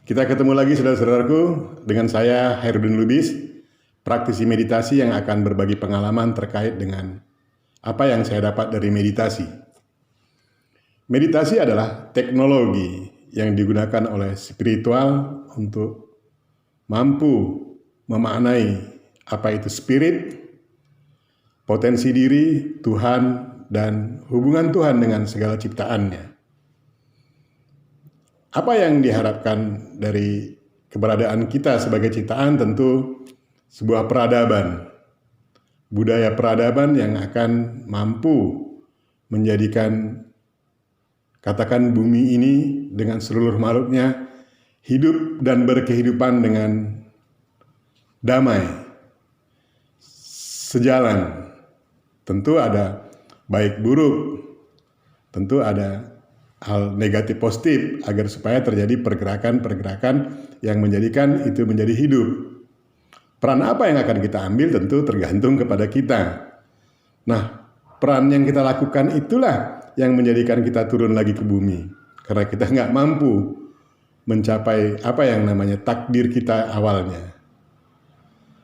Kita ketemu lagi saudara-saudaraku dengan saya Hairudin Lubis, praktisi meditasi yang akan berbagi pengalaman terkait dengan apa yang saya dapat dari meditasi. Meditasi adalah teknologi yang digunakan oleh spiritual untuk mampu memaknai apa itu spirit, potensi diri, Tuhan, dan hubungan Tuhan dengan segala ciptaannya. Apa yang diharapkan dari keberadaan kita sebagai ciptaan? Tentu sebuah peradaban, budaya peradaban yang akan mampu menjadikan, katakan, bumi ini dengan seluruh makhluknya hidup dan berkehidupan dengan damai, sejalan. Tentu ada baik buruk, tentu ada hal negatif positif agar supaya terjadi pergerakan-pergerakan yang menjadikan itu menjadi hidup. Peran apa yang akan kita ambil tentu tergantung kepada kita. Nah, peran yang kita lakukan itulah yang menjadikan kita turun lagi ke bumi. Karena kita nggak mampu mencapai apa yang namanya takdir kita awalnya.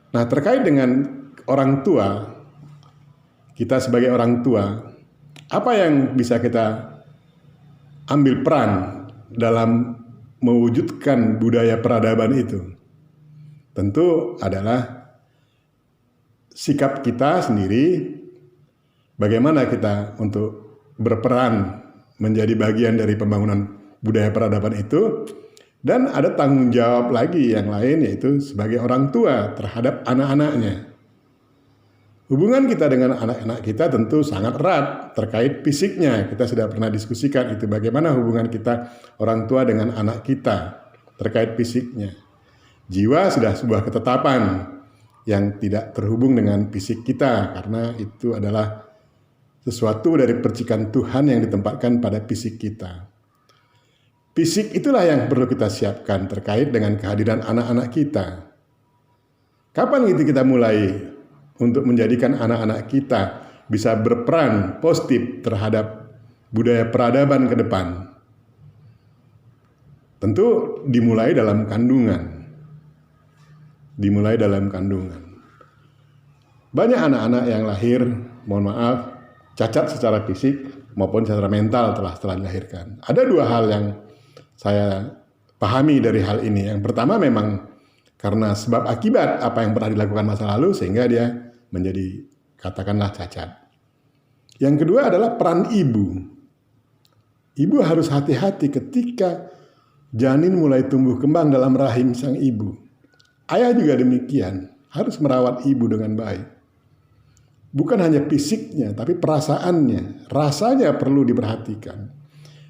Nah, terkait dengan orang tua, kita sebagai orang tua, apa yang bisa kita ambil peran dalam mewujudkan budaya peradaban itu? Tentu adalah sikap kita sendiri, bagaimana kita untuk berperan menjadi bagian dari pembangunan budaya peradaban itu, dan ada tanggung jawab lagi yang lain, yaitu sebagai orang tua terhadap anak-anaknya. Hubungan kita dengan anak-anak kita tentu sangat erat terkait fisiknya. Kita sudah pernah diskusikan itu, bagaimana hubungan kita orang tua dengan anak kita terkait fisiknya. Jiwa sudah sebuah ketetapan yang tidak terhubung dengan fisik kita, karena itu adalah sesuatu dari percikan Tuhan yang ditempatkan pada fisik kita. Fisik itulah yang perlu kita siapkan terkait dengan kehadiran anak-anak kita. Kapan kita mulai untuk menjadikan anak-anak kita bisa berperan positif terhadap budaya peradaban ke depan? Tentu dimulai dalam kandungan. Dimulai dalam kandungan. Banyak anak-anak yang lahir, mohon maaf, cacat secara fisik maupun secara mental setelah dilahirkan. Ada dua hal yang saya pahami dari hal ini. Yang pertama, memang karena sebab akibat apa yang pernah dilakukan masa lalu sehingga dia menjadi, katakanlah, cacat. Yang kedua adalah peran ibu. Ibu harus hati-hati ketika janin mulai tumbuh kembang dalam rahim sang ibu. Ayah juga demikian, harus merawat ibu dengan baik. Bukan hanya fisiknya, tapi perasaannya, rasanya perlu diperhatikan.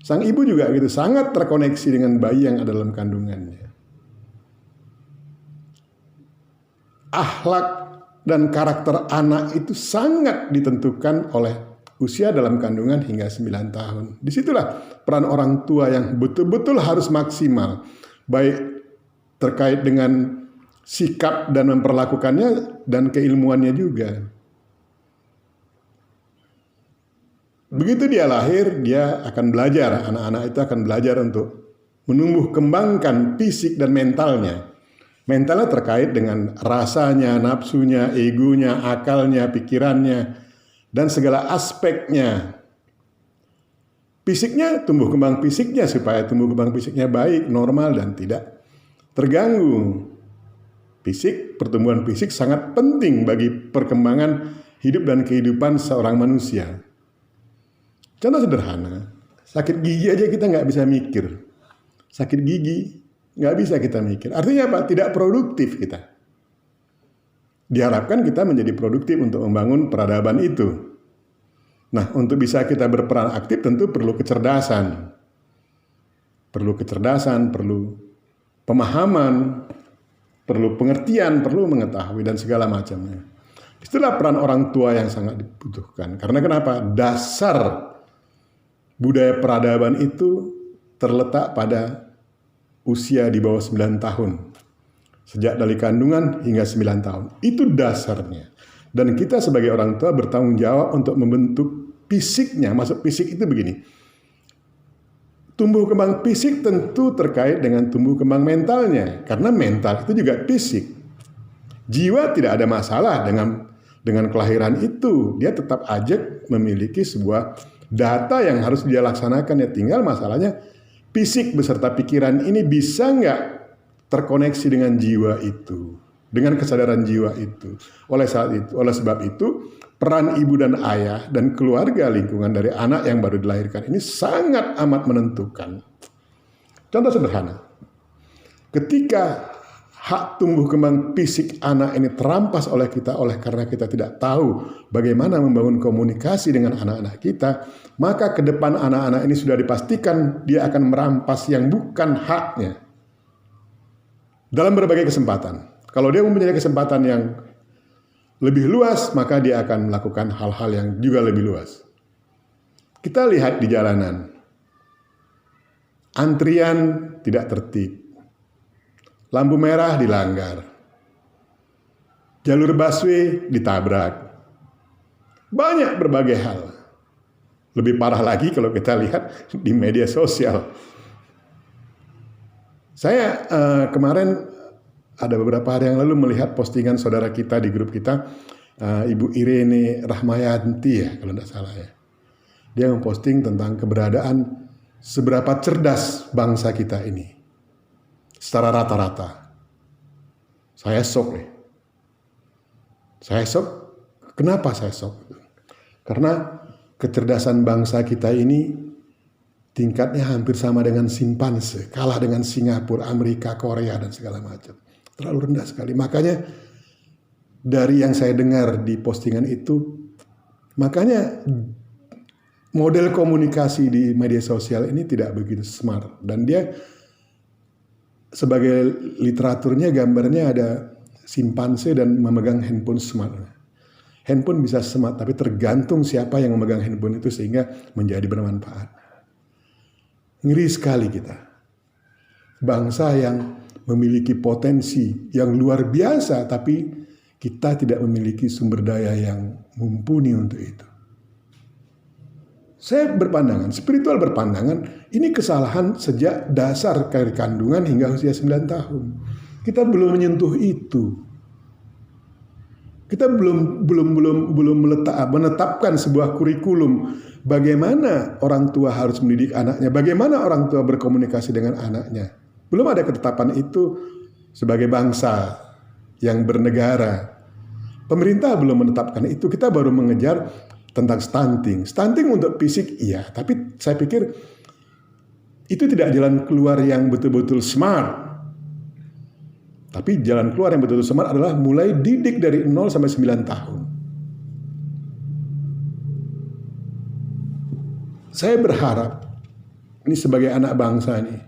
Sang ibu juga gitu, sangat terkoneksi dengan bayi yang ada dalam kandungannya. Akhlak dan karakter anak itu sangat ditentukan oleh usia dalam kandungan hingga 9 tahun. Disitulah peran orang tua yang betul-betul harus maksimal, baik terkait dengan sikap dan memperlakukannya dan keilmuannya juga. Begitu dia lahir, dia akan belajar, anak-anak itu akan belajar untuk menumbuh kembangkan fisik dan mentalnya. Mentalnya terkait dengan rasanya, nafsunya, egonya, akalnya, pikirannya, dan segala aspeknya. Fisiknya, tumbuh kembang fisiknya supaya tumbuh kembang fisiknya baik, normal, dan tidak terganggu. Fisik, pertumbuhan fisik sangat penting bagi perkembangan hidup dan kehidupan seorang manusia. Contoh sederhana, sakit gigi aja kita nggak bisa mikir. Sakit gigi nggak bisa kita mikir. Artinya apa? Tidak produktif kita. Diharapkan kita menjadi produktif untuk membangun peradaban itu. Nah, untuk bisa kita berperan aktif tentu perlu kecerdasan. Perlu kecerdasan, perlu pemahaman, perlu pengertian, perlu mengetahui, dan segala macamnya. Itulah peran orang tua yang sangat dibutuhkan. Karena kenapa? Dasar budaya peradaban itu terletak pada usia di bawah 9 tahun. Sejak dari kandungan hingga 9 tahun. Itu dasarnya. Dan kita sebagai orang tua bertanggung jawab untuk membentuk fisiknya. Maksud fisik itu begini. tumbuh kembang fisik tentu terkait dengan tumbuh kembang mentalnya, karena mental itu juga fisik. Jiwa tidak ada masalah dengan kelahiran itu, dia tetap aja memiliki sebuah data yang harus dia laksanakan. Ya tinggal masalahnya fisik beserta pikiran ini bisa nggak terkoneksi dengan jiwa itu, dengan kesadaran jiwa itu. Oleh sebab itu peran ibu dan ayah dan keluarga lingkungan dari anak yang baru dilahirkan ini sangat amat menentukan. Contoh sederhana, ketika hak tumbuh kembang fisik anak ini terampas oleh kita karena kita tidak tahu bagaimana membangun komunikasi dengan anak-anak kita, maka ke depan anak-anak ini sudah dipastikan dia akan merampas yang bukan haknya dalam berbagai kesempatan. Kalau dia mempunyai kesempatan yang lebih luas, maka dia akan melakukan hal-hal yang juga lebih luas. Kita lihat di jalanan, antrian tidak tertib, lampu merah dilanggar, jalur busway ditabrak, banyak berbagai hal. Lebih parah lagi kalau kita lihat di media sosial. Saya kemarin ada beberapa hari yang lalu melihat postingan saudara kita di grup kita, Ibu Irene Rahmayanti ya kalau tidak salah ya. Dia memposting tentang keberadaan seberapa cerdas bangsa kita ini secara rata-rata. Saya shock nih. Saya shock. Kenapa saya shock? Karena kecerdasan bangsa kita ini tingkatnya hampir sama dengan simpanse, kalah dengan Singapura, Amerika, Korea dan segala macam. Terlalu rendah sekali. Makanya dari yang saya dengar di postingan itu, makanya model komunikasi di media sosial ini tidak begitu smart. Dan dia sebagai literaturnya gambarnya ada simpanse dan memegang handphone smart. Handphone bisa smart, tapi tergantung siapa yang memegang handphone itu sehingga menjadi bermanfaat. Ngeri sekali kita. Bangsa yang memiliki potensi yang luar biasa, tapi kita tidak memiliki sumber daya yang mumpuni untuk itu. Saya berpandangan, spiritual berpandangan, ini kesalahan sejak dasar dari kandungan hingga usia 9 tahun. Kita belum menyentuh itu. Kita belum menetapkan sebuah kurikulum bagaimana orang tua harus mendidik anaknya, bagaimana orang tua berkomunikasi dengan anaknya. Belum ada ketetapan itu sebagai bangsa yang bernegara. Pemerintah belum menetapkan itu. Kita baru mengejar tentang stunting. Stunting untuk fisik iya, tapi saya pikir itu tidak jalan keluar yang betul-betul smart. Tapi jalan keluar yang betul-betul smart adalah mulai didik dari 0 sampai 9 tahun. Saya berharap ini sebagai anak bangsa nih,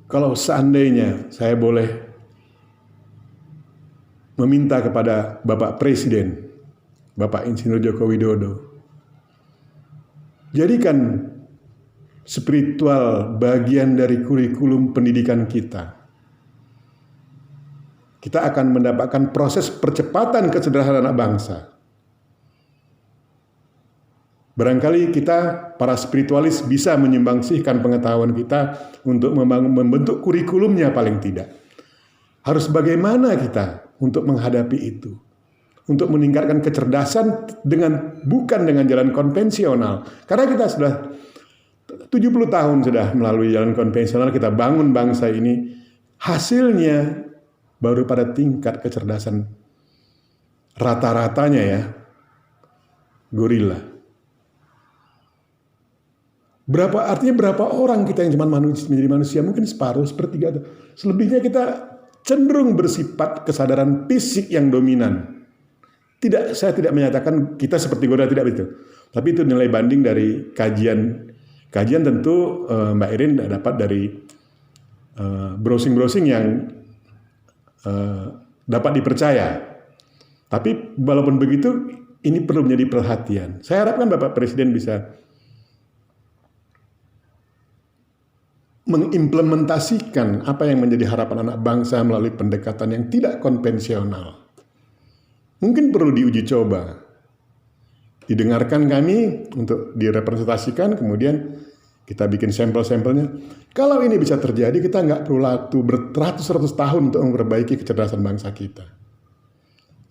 kalau seandainya saya boleh meminta kepada Bapak Presiden, Bapak Insinyur Joko Widodo, jadikan spiritual bagian dari kurikulum pendidikan kita. Kita akan mendapatkan proses percepatan kesejahteraan anak bangsa. Barangkali kita, para spiritualis, bisa menyumbangsihkan pengetahuan kita untuk membentuk kurikulumnya paling tidak. Harus bagaimana kita untuk menghadapi itu? Untuk meningkatkan kecerdasan bukan dengan jalan konvensional. Karena kita sudah 70 tahun sudah melalui jalan konvensional, kita bangun bangsa ini. Hasilnya baru pada tingkat kecerdasan rata-ratanya ya, gorila. Berapa orang kita yang cuma menjadi manusia? Mungkin separuh, sepertiga. Selebihnya kita cenderung bersifat kesadaran fisik yang dominan. Saya tidak menyatakan kita seperti gorila, tidak begitu. Tapi itu nilai banding dari kajian. Kajian tentu Mbak Irin dapat dari browsing-browsing yang dapat dipercaya. Tapi walaupun begitu, ini perlu menjadi perhatian. Saya harapkan Bapak Presiden bisa mengimplementasikan apa yang menjadi harapan anak bangsa melalui pendekatan yang tidak konvensional. Mungkin perlu diuji coba. didengarkan kami untuk direpresentasikan, kemudian kita bikin sampel-sampelnya. Kalau ini bisa terjadi, kita nggak perlu waktu beratus-ratus tahun untuk memperbaiki kecerdasan bangsa kita.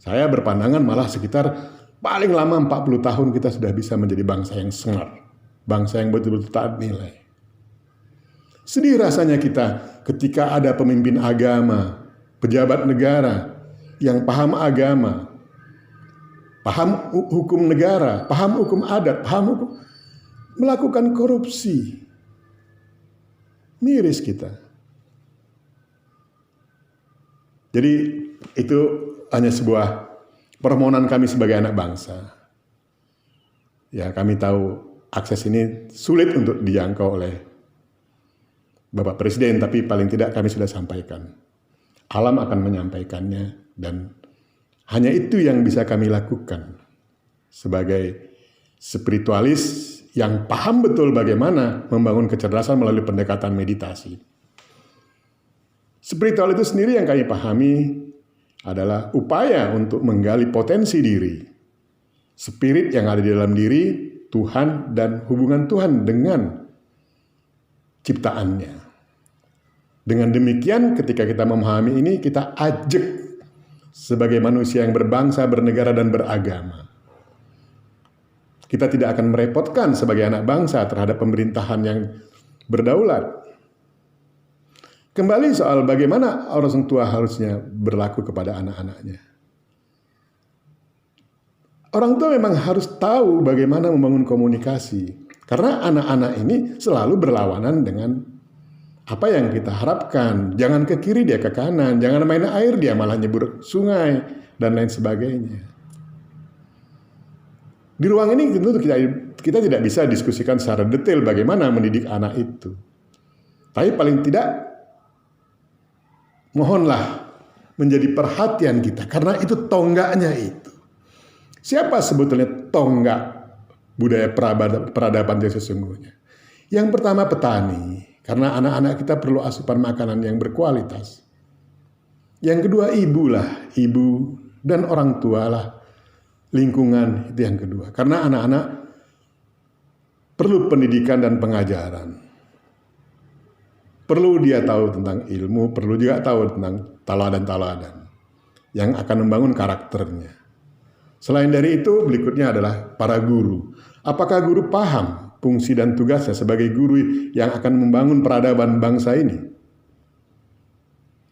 Saya berpandangan malah sekitar paling lama 40 tahun kita sudah bisa menjadi bangsa yang smart, bangsa yang betul-betul taat nilai. Sedih rasanya kita ketika ada pemimpin agama, pejabat negara yang paham agama, paham hukum negara, paham hukum adat, paham hukum, melakukan korupsi. Miris kita. Jadi itu hanya sebuah permohonan kami sebagai anak bangsa. Ya, kami tahu akses ini sulit untuk dijangkau oleh Bapak Presiden, tapi paling tidak kami sudah sampaikan. Alam akan menyampaikannya, dan hanya itu yang bisa kami lakukan sebagai spiritualis yang paham betul bagaimana membangun kecerdasan melalui pendekatan meditasi. Spiritual itu sendiri yang kami pahami adalah upaya untuk menggali potensi diri, spirit yang ada di dalam diri, Tuhan, dan hubungan Tuhan dengan ciptaannya. Dengan demikian, ketika kita memahami ini, kita ajak sebagai manusia yang berbangsa, bernegara, dan beragama. Kita tidak akan merepotkan sebagai anak bangsa terhadap pemerintahan yang berdaulat. Kembali soal bagaimana orang tua harusnya berlaku kepada anak-anaknya. Orang tua memang harus tahu bagaimana membangun komunikasi. Karena anak-anak ini selalu berlawanan dengan apa yang kita harapkan. Jangan ke kiri, dia ke kanan. Jangan main air, dia malah nyebur sungai, dan lain sebagainya. Di ruang ini tentu kita tidak bisa diskusikan secara detail bagaimana mendidik anak itu. Tapi paling tidak, mohonlah menjadi perhatian kita, karena itu tonggaknya itu. Siapa sebetulnya tonggak budaya peradaban yang sesungguhnya? Yang pertama petani, karena anak-anak kita perlu asupan makanan yang berkualitas. Yang kedua ibu dan orang tua lah, lingkungan itu yang kedua. Karena anak-anak perlu pendidikan dan pengajaran. Perlu dia tahu tentang ilmu, perlu juga tahu tentang teladan-teladan yang akan membangun karakternya. Selain dari itu, berikutnya adalah para guru. Apakah guru paham fungsi dan tugasnya sebagai guru yang akan membangun peradaban bangsa ini?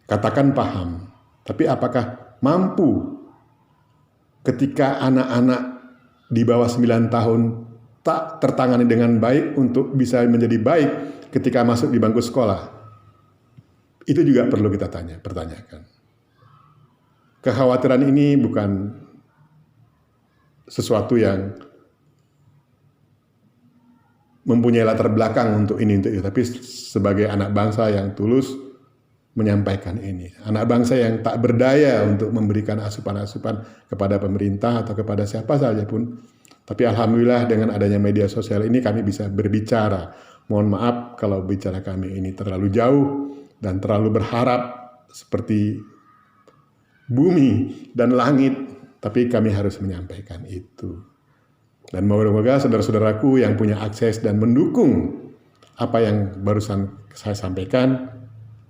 Katakan paham, tapi apakah mampu ketika anak-anak di bawah 9 tahun tak tertangani dengan baik untuk bisa menjadi baik ketika masuk di bangku sekolah? Itu juga perlu kita pertanyakan. Kekhawatiran ini bukan sesuatu yang mempunyai latar belakang untuk ini, untuk itu, tapi sebagai anak bangsa yang tulus menyampaikan ini. Anak bangsa yang tak berdaya untuk memberikan asupan-asupan kepada pemerintah atau kepada siapa saja pun. Tapi alhamdulillah dengan adanya media sosial ini kami bisa berbicara. Mohon maaf kalau bicara kami ini terlalu jauh dan terlalu berharap seperti bumi dan langit. Tapi kami harus menyampaikan itu. Dan moga-moga saudara-saudaraku yang punya akses dan mendukung apa yang barusan saya sampaikan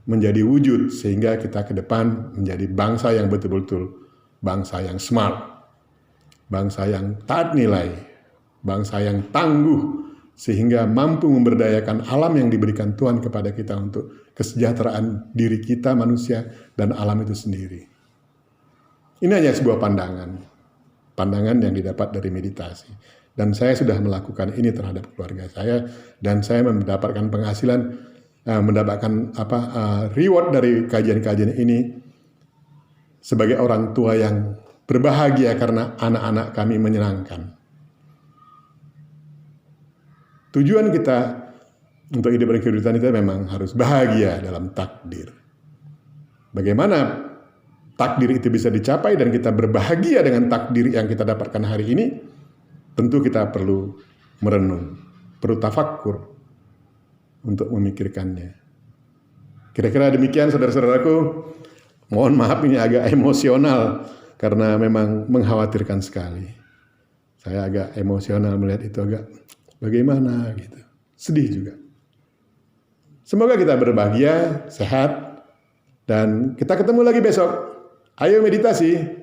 menjadi wujud, sehingga kita ke depan menjadi bangsa yang betul-betul bangsa yang smart, bangsa yang taat nilai, bangsa yang tangguh, sehingga mampu memberdayakan alam yang diberikan Tuhan kepada kita untuk kesejahteraan diri kita manusia dan alam itu sendiri. Ini hanya sebuah pandangan yang didapat dari meditasi. Dan saya sudah melakukan ini terhadap keluarga saya, dan saya mendapatkan penghasilan, mendapatkan reward dari kajian-kajian ini sebagai orang tua yang berbahagia karena anak-anak kami menyenangkan. Tujuan kita untuk hidup dan kehidupan kita memang harus bahagia dalam takdir. Bagaimana takdir itu bisa dicapai dan kita berbahagia dengan takdir yang kita dapatkan hari ini, tentu kita perlu merenung, perlu tafakkur untuk memikirkannya. Kira-kira demikian saudara-saudaraku. Mohon maaf ini agak emosional karena memang mengkhawatirkan sekali. Saya agak emosional melihat itu, agak bagaimana gitu. Sedih juga. Semoga kita berbahagia, sehat, dan kita ketemu lagi besok. Ayo meditasi.